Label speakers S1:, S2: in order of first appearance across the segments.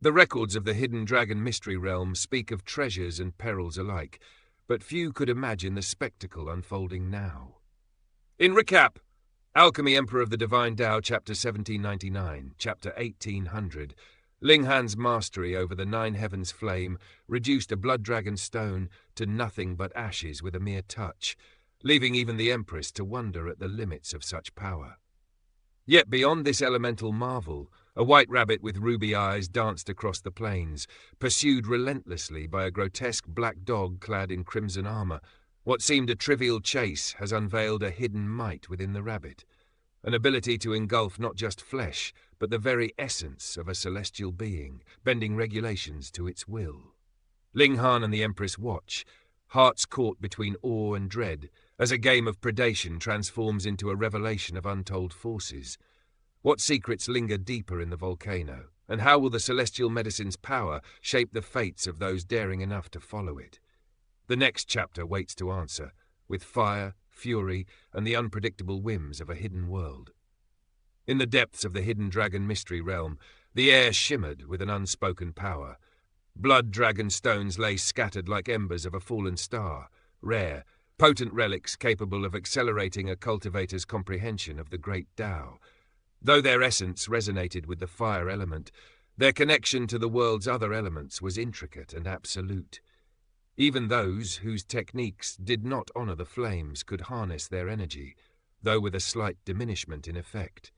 S1: The records of the hidden dragon mystery realm speak of treasures and perils alike, but few could imagine the spectacle unfolding now. In recap, Alchemy Emperor of the Divine Dao, Chapter 1799, Chapter 1800, Ling Han's mastery over the nine heavens flame reduced a blood dragon stone to nothing but ashes with a mere touch, leaving even the Empress to wonder at the limits of such power. Yet beyond this elemental marvel, a white rabbit with ruby eyes danced across the plains, pursued relentlessly by a grotesque black dog clad in crimson armor. What seemed a trivial chase has unveiled a hidden might within the rabbit, an ability to engulf not just flesh, but the very essence of a celestial being, bending regulations to its will. Ling Han and the Empress watch, hearts caught between awe and dread, as a game of predation transforms into a revelation of untold forces. What secrets linger deeper in the volcano, and how will the celestial medicine's power shape the fates of those daring enough to follow it? The next chapter waits to answer, with fire, fury, and the unpredictable whims of a hidden world. In the depths of the hidden dragon mystery realm, the air shimmered with an unspoken power. Blood dragon stones lay scattered like embers of a fallen star, rare, potent relics capable of accelerating a cultivator's comprehension of the great Dao. Though their essence resonated with the fire element, their connection to the world's other elements was intricate and absolute. Even those whose techniques did not honor the flames could harness their energy, though with a slight diminishment in effect.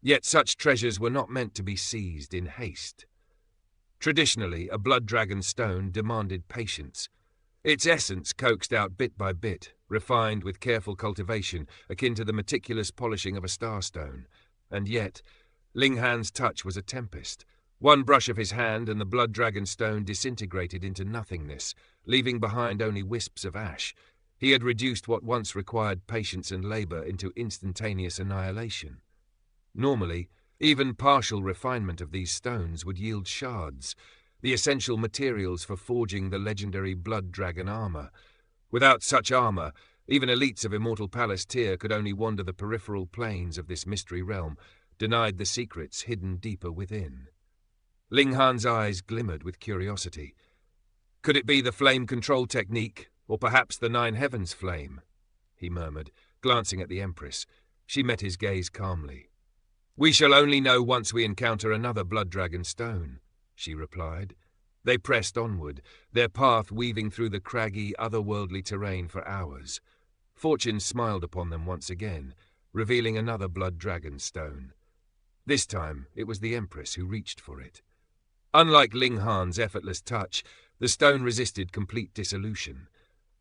S1: Yet such treasures were not meant to be seized in haste. Traditionally, a blood dragon stone demanded patience. Its essence coaxed out bit by bit, refined with careful cultivation, akin to the meticulous polishing of a starstone. And yet, Ling Han's touch was a tempest. One brush of his hand and the blood dragon stone disintegrated into nothingness, leaving behind only wisps of ash. He had reduced what once required patience and labor into instantaneous annihilation. Normally, even partial refinement of these stones would yield shards, the essential materials for forging the legendary blood dragon armor. Without such armor, even elites of immortal Palestir could only wander the peripheral planes of this mystery realm, denied the secrets hidden deeper within. Ling Han's eyes glimmered with curiosity. Could it be the flame control technique, or perhaps the nine heavens flame? He murmured, glancing at the Empress. She met his gaze calmly. We shall only know once we encounter another blood dragon stone, she replied. They pressed onward, their path weaving through the craggy, otherworldly terrain for hours. Fortune smiled upon them once again, revealing another blood dragon stone. This time, it was the Empress who reached for it. Unlike Ling Han's effortless touch, the stone resisted complete dissolution.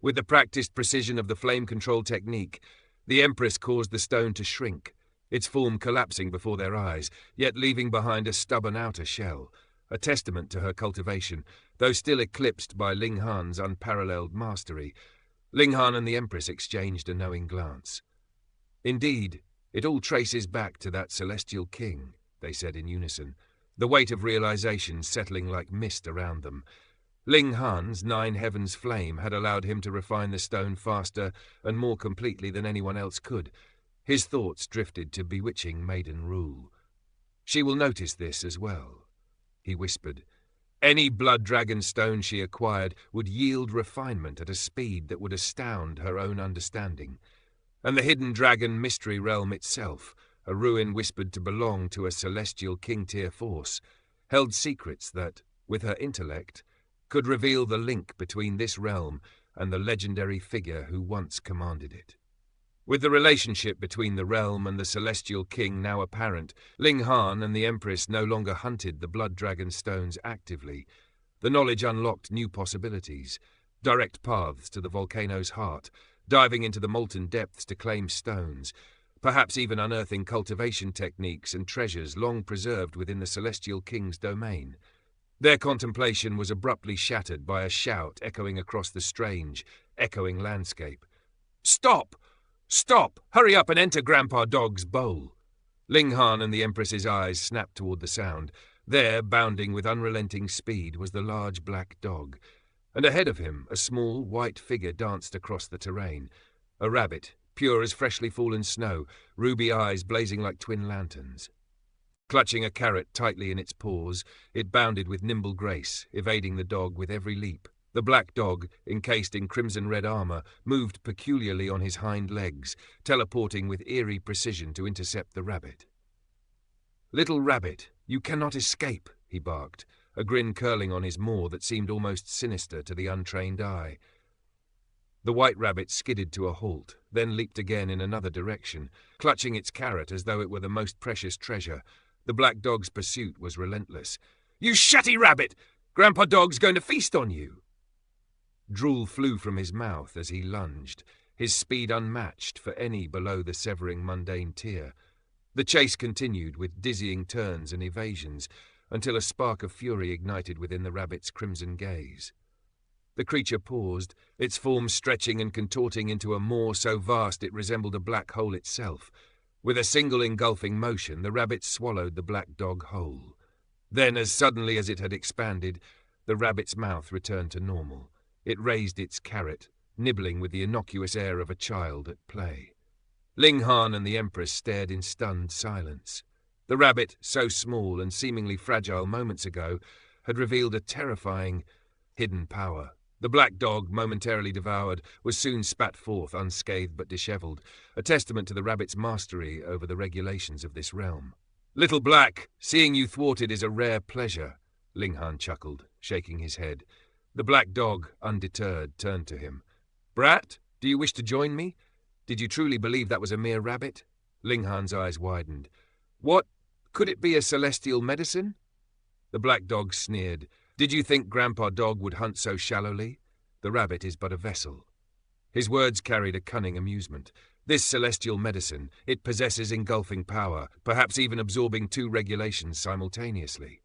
S1: With the practiced precision of the flame control technique, the Empress caused the stone to shrink, its form collapsing before their eyes, yet leaving behind a stubborn outer shell, a testament to her cultivation, though still eclipsed by Ling Han's unparalleled mastery. Ling Han and the Empress exchanged a knowing glance. Indeed, it all traces back to that celestial king, they said in unison, the weight of realization settling like mist around them. Ling Han's nine heavens flame had allowed him to refine the stone faster and more completely than anyone else could. His thoughts drifted to bewitching maiden rule. She will notice this as well, he whispered. Any blood dragon stone she acquired would yield refinement at a speed that would astound her own understanding. And the hidden dragon mystery realm itself, a ruin whispered to belong to a celestial king-tier force, held secrets that, with her intellect, could reveal the link between this realm and the legendary figure who once commanded it. With the relationship between the realm and the celestial king now apparent, Ling Han and the Empress no longer hunted the blood dragon stones actively. The knowledge unlocked new possibilities, direct paths to the volcano's heart, diving into the molten depths to claim stones, perhaps even unearthing cultivation techniques and treasures long preserved within the celestial king's domain. Their contemplation was abruptly shattered by a shout echoing across the strange, echoing landscape. "Stop! Stop! Hurry up and enter Grandpa Dog's bowl!" Ling Han and the Empress's eyes snapped toward the sound. There, bounding with unrelenting speed, was the large black dog, and ahead of him a small white figure danced across the terrain. A rabbit, pure as freshly fallen snow, ruby eyes blazing like twin lanterns. Clutching a carrot tightly in its paws, it bounded with nimble grace, evading the dog with every leap. The black dog, encased in crimson-red armor, moved peculiarly on his hind legs, teleporting with eerie precision to intercept the rabbit. "Little rabbit, you cannot escape," he barked, a grin curling on his maw that seemed almost sinister to the untrained eye. The white rabbit skidded to a halt, then leaped again in another direction, clutching its carrot as though it were the most precious treasure. The black dog's pursuit was relentless. "You shutty rabbit! Grandpa Dog's going to feast on you!" Drool flew from his mouth as he lunged, his speed unmatched for any below the severing mundane tier. The chase continued with dizzying turns and evasions, until a spark of fury ignited within the rabbit's crimson gaze. The creature paused, its form stretching and contorting into a maw so vast it resembled a black hole itself. With a single engulfing motion, the rabbit swallowed the black dog whole. Then, as suddenly as it had expanded, the rabbit's mouth returned to normal. It raised its carrot, nibbling with the innocuous air of a child at play. Ling Han and the Empress stared in stunned silence. The rabbit, so small and seemingly fragile moments ago, had revealed a terrifying, hidden power. The black dog, momentarily devoured, was soon spat forth unscathed but dishevelled, a testament to the rabbit's mastery over the regulations of this realm. "Little Black, seeing you thwarted is a rare pleasure," Ling Han chuckled, shaking his head. The black dog, undeterred, turned to him. "Brat, do you wish to join me? Did you truly believe that was a mere rabbit?" Ling Han's eyes widened. "What? Could it be a celestial medicine?" The black dog sneered. "Did you think Grandpa Dog would hunt so shallowly? The rabbit is but a vessel." His words carried a cunning amusement. "This celestial medicine, it possesses engulfing power, perhaps even absorbing two regulations simultaneously."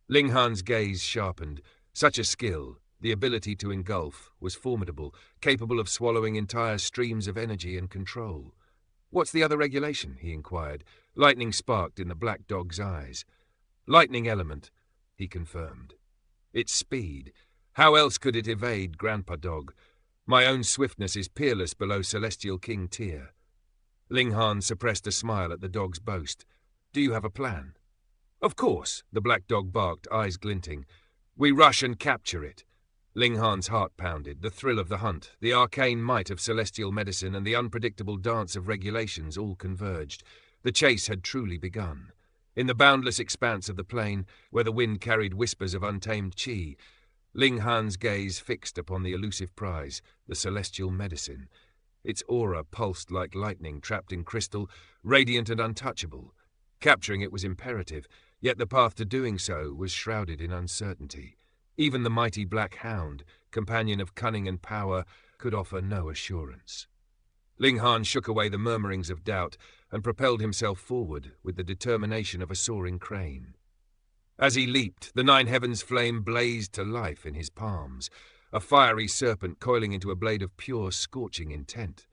S1: Ling Han's gaze sharpened. Such a skill, the ability to engulf, was formidable, capable of swallowing entire streams of energy and control. "What's the other regulation?" he inquired. Lightning sparked in the black dog's eyes. "Lightning element," he confirmed. "Its speed. How else could it evade Grandpa Dog? My own swiftness is peerless below Celestial King tier." Ling Han suppressed a smile at the dog's boast. "Do you have a plan?" "Of course," the black dog barked, eyes glinting. "We rush and capture it." Ling Han's heart pounded. The thrill of the hunt, the arcane might of celestial medicine, and the unpredictable dance of regulations all converged. The chase had truly begun. In the boundless expanse of the plain, where the wind carried whispers of untamed chi, Ling Han's gaze fixed upon the elusive prize, the celestial medicine. Its aura pulsed like lightning trapped in crystal, radiant and untouchable. Capturing it was imperative, yet the path to doing so was shrouded in uncertainty. Even the mighty black hound, companion of cunning and power, could offer no assurance. Ling Han shook away the murmurings of doubt and propelled himself forward with the determination of a soaring crane. As he leaped, the nine heavens' flame blazed to life in his palms, a fiery serpent coiling into a blade of pure, scorching intent.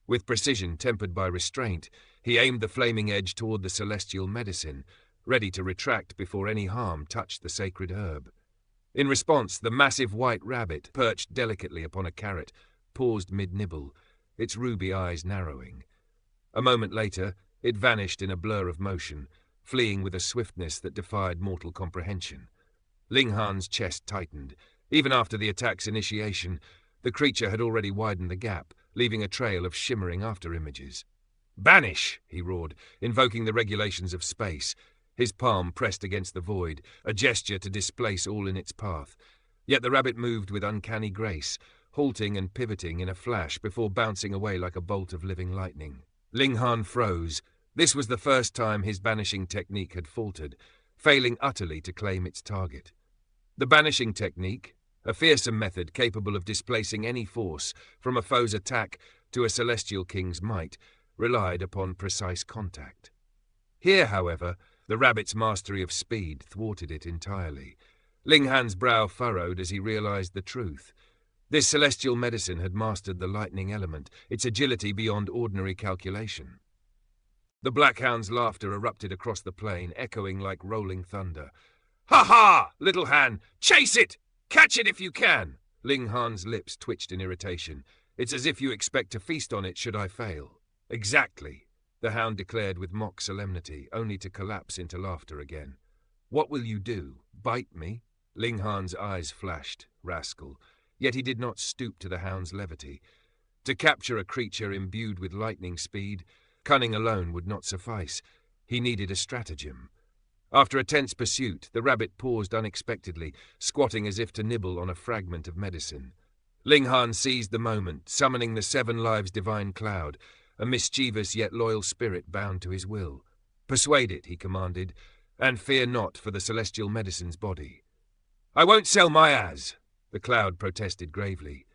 S1: With precision tempered by restraint, he aimed the flaming edge toward the celestial medicine, ready to retract before any harm touched the sacred herb. In response, the massive white rabbit, perched delicately upon a carrot, paused mid-nibble, its ruby eyes narrowing. A moment later, it vanished in a blur of motion, fleeing with a swiftness that defied mortal comprehension. Ling Han's chest tightened. Even after the attack's initiation, the creature had already widened the gap, leaving a trail of shimmering after-images. "Banish!" he roared, invoking the regulations of space. His palm pressed against the void, a gesture to displace all in its path. Yet the rabbit moved with uncanny grace, halting and pivoting in a flash before bouncing away like a bolt of living lightning. Ling Han froze. This was the first time his banishing technique had faltered, failing utterly to claim its target. The banishing technique, a fearsome method capable of displacing any force, from a foe's attack to a celestial king's might, relied upon precise contact. Here, however, the rabbit's mastery of speed thwarted it entirely. Ling Han's brow furrowed as he realized the truth. This celestial medicine had mastered the lightning element, its agility beyond ordinary calculation. The black hound's laughter erupted across the plain, echoing like rolling thunder. "Ha ha! Little Han! Chase it! Catch it if you can!" Ling Han's lips twitched in irritation. "It's as if you expect to feast on it should I fail." "Exactly." the hound declared with mock solemnity, only to collapse into laughter again. "What will you do? Bite me?" Ling Han's eyes flashed. Rascal. Yet he did not stoop to the hound's levity. To capture a creature imbued with lightning speed, cunning alone would not suffice. He needed a stratagem. After a tense pursuit, the rabbit paused unexpectedly, squatting as if to nibble on a fragment of medicine. Ling Han seized the moment, summoning the 7 lives divine cloud, a mischievous yet loyal spirit bound to his will. "Persuade it," he commanded, "and fear not for the celestial medicine's body." "I won't sell my as," the cloud protested gravely.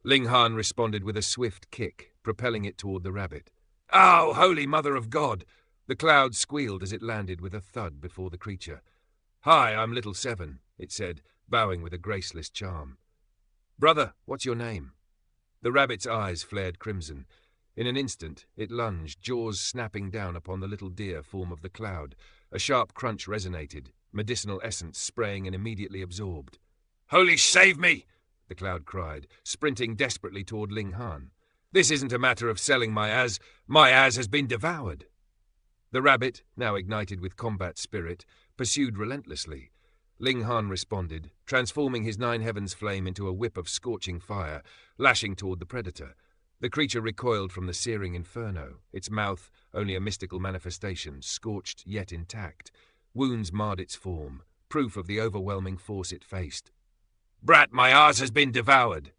S1: Ling Han responded with a swift kick, propelling it toward the rabbit. "Ow, holy mother of God!" The cloud squealed as it landed with a thud before the creature. "Hi, I'm Little 7, it said, bowing with a graceless charm. "Brother, what's your name?" The rabbit's eyes flared crimson. In an instant, it lunged, jaws snapping down upon the little deer form of the cloud. A sharp crunch resonated, medicinal essence spraying and immediately absorbed. "Holy save me!" the cloud cried, sprinting desperately toward Ling Han. "This isn't a matter of selling my as. My as has been devoured." The rabbit, now ignited with combat spirit, pursued relentlessly. Ling Han responded, transforming his 9 heavens flame into a whip of scorching fire, lashing toward the predator. The creature recoiled from the searing inferno, its mouth, only a mystical manifestation, scorched yet intact. Wounds marred its form, proof of the overwhelming force it faced. "Brat, my arse has been devoured!"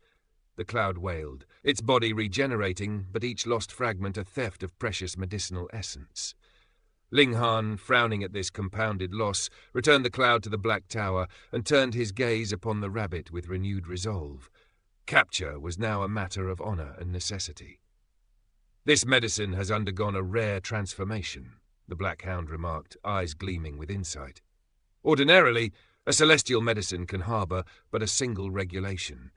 S1: the cloud wailed, its body regenerating, but each lost fragment a theft of precious medicinal essence. Ling Han, frowning at this compounded loss, returned the cloud to the Black Tower and turned his gaze upon the rabbit with renewed resolve. Capture was now a matter of honor and necessity. "This medicine has undergone a rare transformation," the Black Hound remarked, eyes gleaming with insight. "Ordinarily, a celestial medicine can harbor but a single regulation.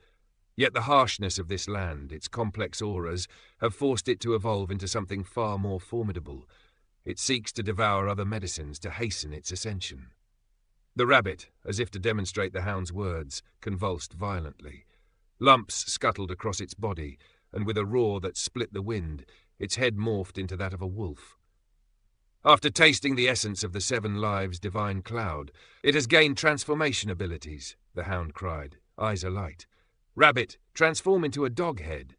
S1: Yet the harshness of this land, its complex auras, have forced it to evolve into something far more formidable. It seeks to devour other medicines to hasten its ascension." The rabbit, as if to demonstrate the hound's words, convulsed violently. Lumps scuttled across its body, and with a roar that split the wind, its head morphed into that of a wolf. "After tasting the essence of the 7 lives divine cloud, it has gained transformation abilities," the hound cried, eyes alight. "Rabbit, transform into a dog head."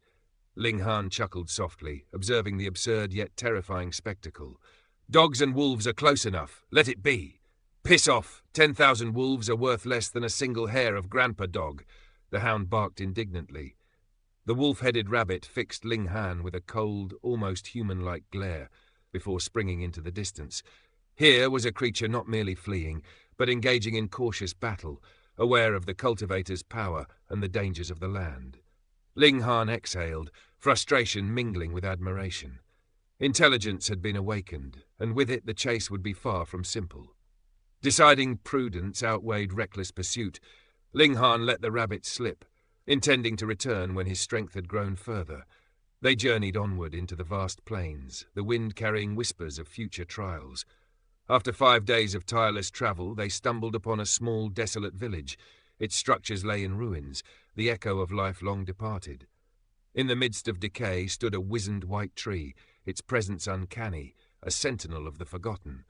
S1: Ling Han chuckled softly, observing the absurd yet terrifying spectacle. "Dogs and wolves are close enough. Let it be." "Piss off. 10,000 wolves are worth less than a single hair of Grandpa Dog," the hound barked indignantly. The wolf-headed rabbit fixed Ling Han with a cold, almost human-like glare, before springing into the distance. Here was a creature not merely fleeing, but engaging in cautious battle, aware of the cultivator's power and the dangers of the land. Ling Han exhaled, frustration mingling with admiration. Intelligence had been awakened, and with it the chase would be far from simple. Deciding prudence outweighed reckless pursuit, Ling Han let the rabbit slip, intending to return when his strength had grown further. They journeyed onward into the vast plains, the wind carrying whispers of future trials. After 5 days of tireless travel, they stumbled upon a small, desolate village. Its structures lay in ruins, the echo of life long departed. In the midst of decay stood a wizened white tree, its presence uncanny, a sentinel of the forgotten.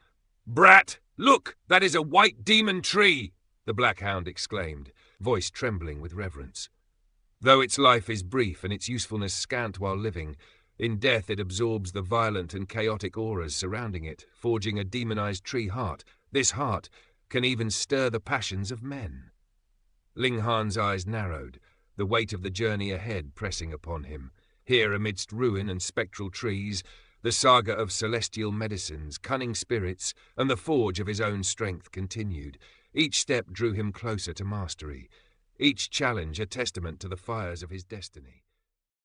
S1: "Brat, look, that is a white demon tree!" the Black Hound exclaimed, voice trembling with reverence. "Though its life is brief and its usefulness scant while living, in death it absorbs the violent and chaotic auras surrounding it, forging a demonized tree heart. This heart can even stir the passions of men." Ling Han's eyes narrowed, the weight of the journey ahead pressing upon him. Here, amidst ruin and spectral trees, the saga of celestial medicines, cunning spirits, and the forge of his own strength continued. Each step drew him closer to mastery, each challenge a testament to the fires of his destiny.